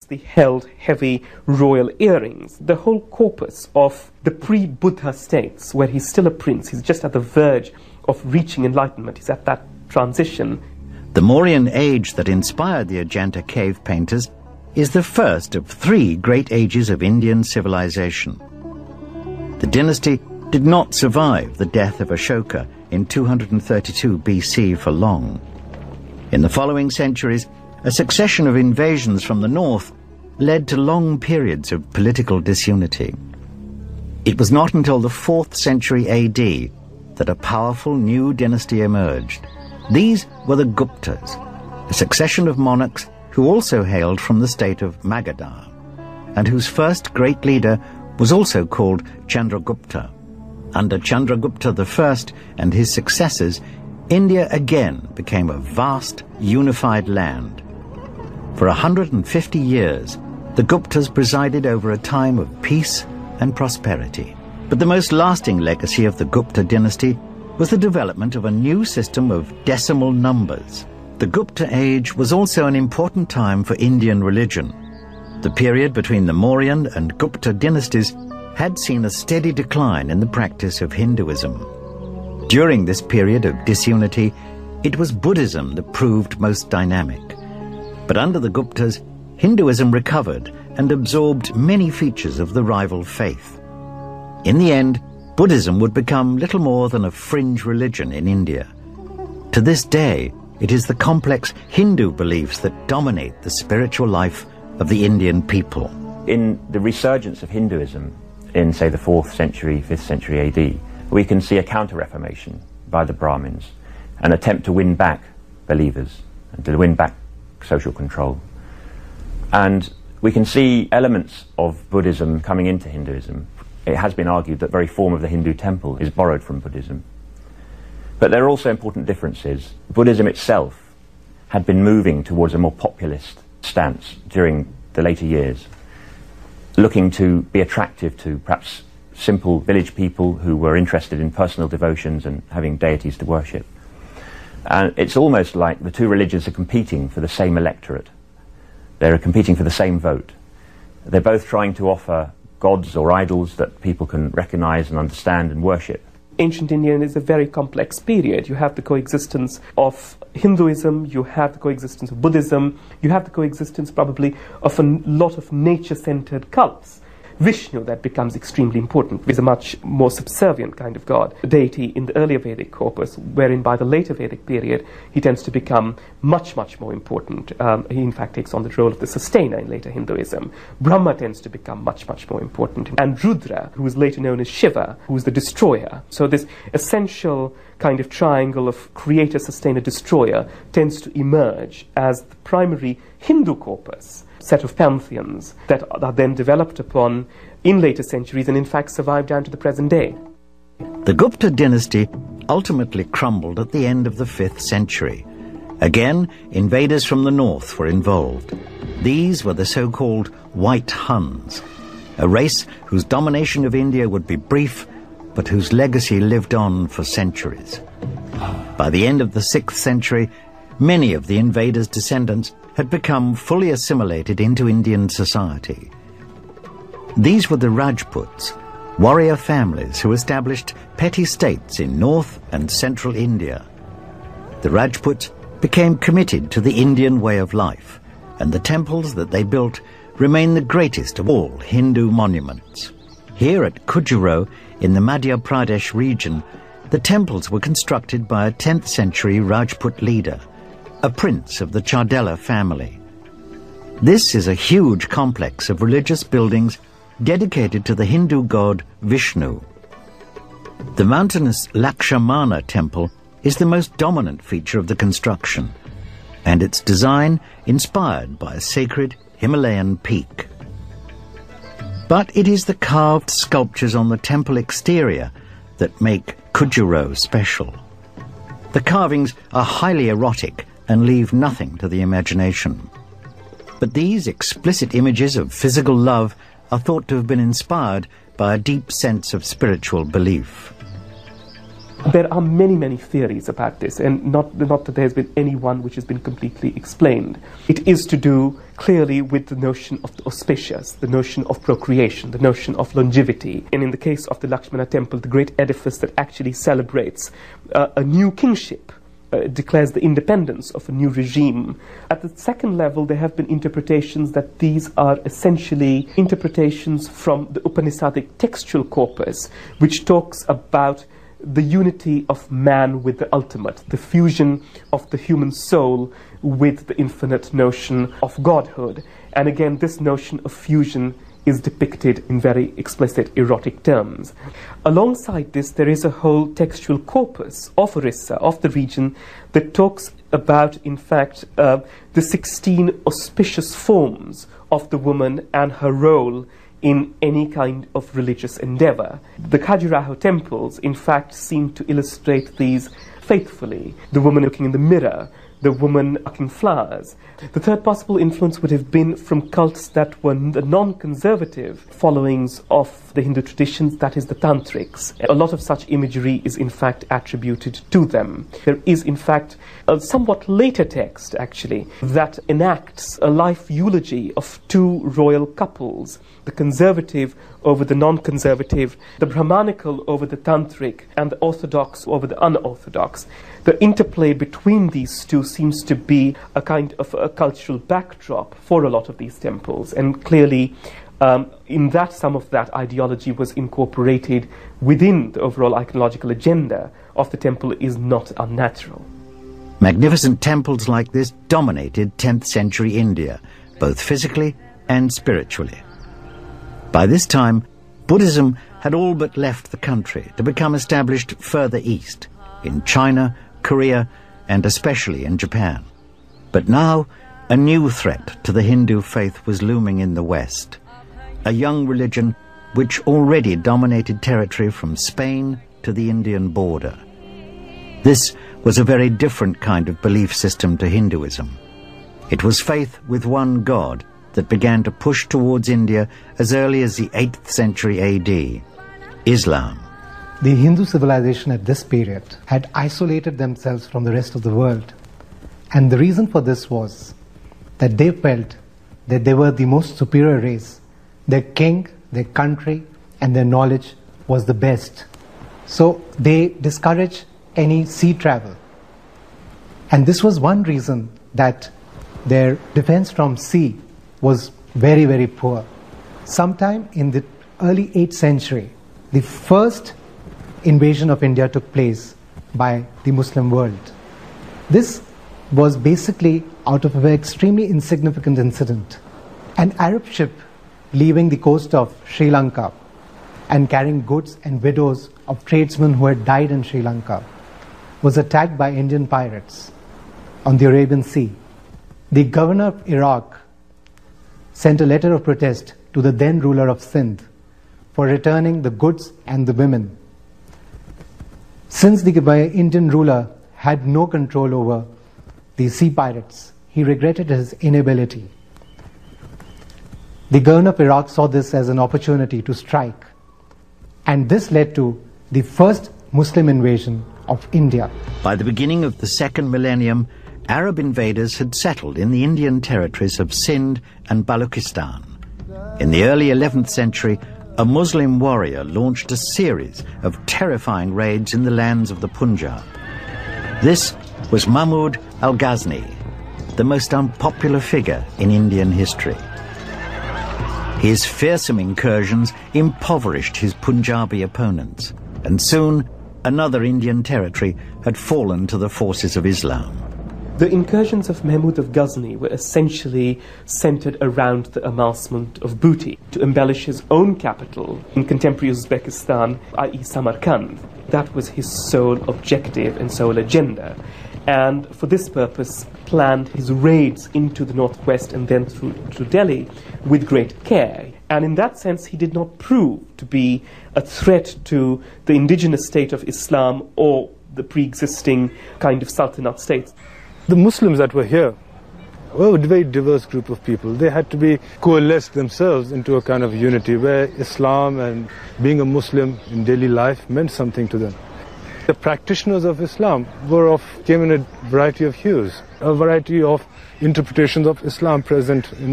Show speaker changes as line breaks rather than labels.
They held heavy royal earrings. The whole corpus of the pre-Buddha states, where he's still a prince, he's just at the verge of reaching enlightenment, he's at that transition.
The Mauryan age that inspired the Ajanta cave painters is the first of three great ages of Indian civilization. The dynasty did not survive the death of Ashoka in 232 BC for long. In the following centuries, a succession of invasions from the north led to long periods of political disunity. It was not until the 4th century AD that a powerful new dynasty emerged. These were the Guptas, a succession of monarchs who also hailed from the state of Magadha, and whose first great leader was also called Chandragupta. Under Chandragupta I and his successors, India again became a vast, unified land. For 150 years, the Guptas presided over a time of peace and prosperity. But the most lasting legacy of the Gupta dynasty was the development of a new system of decimal numbers. The Gupta age was also an important time for Indian religion. The period between the Mauryan and Gupta dynasties had seen a steady decline in the practice of Hinduism. During this period of disunity, it was Buddhism that proved most dynamic. But under the Guptas, Hinduism recovered and absorbed many features of the rival faith. In the end, Buddhism would become little more than a fringe religion in India. To this day, it is the complex Hindu beliefs that dominate the spiritual life of the Indian people.
In the resurgence of Hinduism in, say, the 4th century, 5th century AD, we can see a counter-reformation by the Brahmins, an attempt to win back believers and to win back social control. And we can see elements of Buddhism coming into Hinduism. It has been argued that the very form of the Hindu temple is borrowed from Buddhism. But there are also important differences. Buddhism itself had been moving towards a more populist stance during the later years, looking to be attractive to perhaps simple village people who were interested in personal devotions and having deities to worship. And it's almost like the two religions are competing for the same electorate. They're competing for the same vote. They're both trying to offer gods or idols that people can recognize and understand and worship.
Ancient India is a very complex period. You have the coexistence of Hinduism, you have the coexistence of Buddhism, you have the coexistence probably of a lot of nature-centered cults. Vishnu, that becomes extremely important, is a much more subservient kind of god, a deity in the earlier Vedic corpus, wherein by the later Vedic period he tends to become much more important. He in fact takes on the role of the sustainer in later Hinduism. Brahma tends to become much more important. And Rudra, who is later known as Shiva, who is the destroyer. So this essential kind of triangle of creator, sustainer, destroyer tends to emerge as the primary Hindu corpus, set of pantheons that are then developed upon in later centuries and in fact survive down to the present day.
The Gupta dynasty ultimately crumbled at the end of the 5th century. Again, invaders from the north were involved. These were the so-called White Huns, a race whose domination of India would be brief, but whose legacy lived on for centuries. By the end of the 6th century, many of the invaders' descendants had become fully assimilated into Indian society. These were the Rajputs, warrior families who established petty states in north and central India. The Rajputs became committed to the Indian way of life, and the temples that they built remain the greatest of all Hindu monuments. Here at Khajuraho, in the Madhya Pradesh region, the temples were constructed by a 10th century Rajput leader, a prince of the Chardela family. This is a huge complex of religious buildings dedicated to the Hindu god Vishnu. The mountainous Lakshmana temple is the most dominant feature of the construction, and its design inspired by a sacred Himalayan peak. But it is the carved sculptures on the temple exterior that make Khajuraho special. The carvings are highly erotic and leave nothing to the imagination. But these explicit images of physical love are thought to have been inspired by a deep sense of spiritual belief.
There are many, many theories about this, and not that there has been any one which has been completely explained. It is to do clearly with the notion of the auspicious, the notion of procreation, the notion of longevity. And in the case of the Lakshmana temple, the great edifice that actually celebrates a new kingship, declares the independence of a new regime. At the second level, there have been interpretations that these are essentially interpretations from the Upanishadic textual corpus, which talks about the unity of man with the ultimate, the fusion of the human soul with the infinite notion of godhood. And again, this notion of fusion is depicted in very explicit erotic terms. Alongside this, there is a whole textual corpus of Orissa, of the region, that talks about, in fact, the 16 auspicious forms of the woman and her role in any kind of religious endeavor. The Khajuraho temples, in fact, seem to illustrate these faithfully. The woman looking in the mirror, the woman plucking flowers. The third possible influence would have been from cults that were the non-conservative followings of the Hindu traditions, that is the tantrics. A lot of such imagery is in fact attributed to them. There is in fact a somewhat later text actually that enacts a life eulogy of two royal couples, the conservative over the non-conservative, the Brahmanical over the tantric, and the orthodox over the unorthodox. The interplay between these two seems to be a kind of a cultural backdrop for a lot of these temples, and clearly in that some of that ideology was incorporated within the overall iconological agenda of the temple is not unnatural.
Magnificent temples like this dominated 10th century India, both physically and spiritually. By this time, Buddhism had all but left the country to become established further east, in China, Korea, and especially in Japan. But now, a new threat to the Hindu faith was looming in the West, a young religion which already dominated territory from Spain to the Indian border. This was a very different kind of belief system to Hinduism. It was faith with one God that began to push towards India as early as the 8th century AD, Islam.
The Hindu civilization at this period had isolated themselves from the rest of the world. And the reason for this was that they felt that they were the most superior race. Their king, their country, and their knowledge was the best. So they discouraged any sea travel. And this was one reason that their defense from sea was very, very poor. Sometime in the early 8th century, the first invasion of India took place by the Muslim world. This was basically out of an extremely insignificant incident. An Arab ship leaving the coast of Sri Lanka and carrying goods and widows of tradesmen who had died in Sri Lanka was attacked by Indian pirates on the Arabian Sea. The governor of Iraq sent a letter of protest to the then ruler of Sindh for returning the goods and the women. Since the Indian ruler had no control over the sea pirates, he regretted his inability. The governor of Iraq saw this as an opportunity to strike, and this led to the first Muslim invasion of India.
By the beginning of the second millennium, Arab invaders had settled in the Indian territories of Sindh and Balochistan. In the early 11th century, a Muslim warrior launched a series of terrifying raids in the lands of the Punjab. This was Mahmud al-Ghazni, the most unpopular figure in Indian history. His fearsome incursions impoverished his Punjabi opponents, and soon another Indian territory had fallen to the forces of Islam.
The incursions of Mahmud of Ghazni were essentially centered around the amassment of booty to embellish his own capital in contemporary Uzbekistan, i.e. Samarkand. That was his sole objective and sole agenda. And for this purpose, planned his raids into the northwest and then through Delhi with great care. And in that sense, he did not prove to be a threat to the indigenous state of Islam or the pre-existing kind of Sultanate states.
The Muslims that were here were a very diverse group of people. They had to be coalesced themselves into a kind of unity where Islam and being a Muslim in daily life meant something to them. The practitioners of Islam came in a variety of hues, a variety of interpretations of Islam present in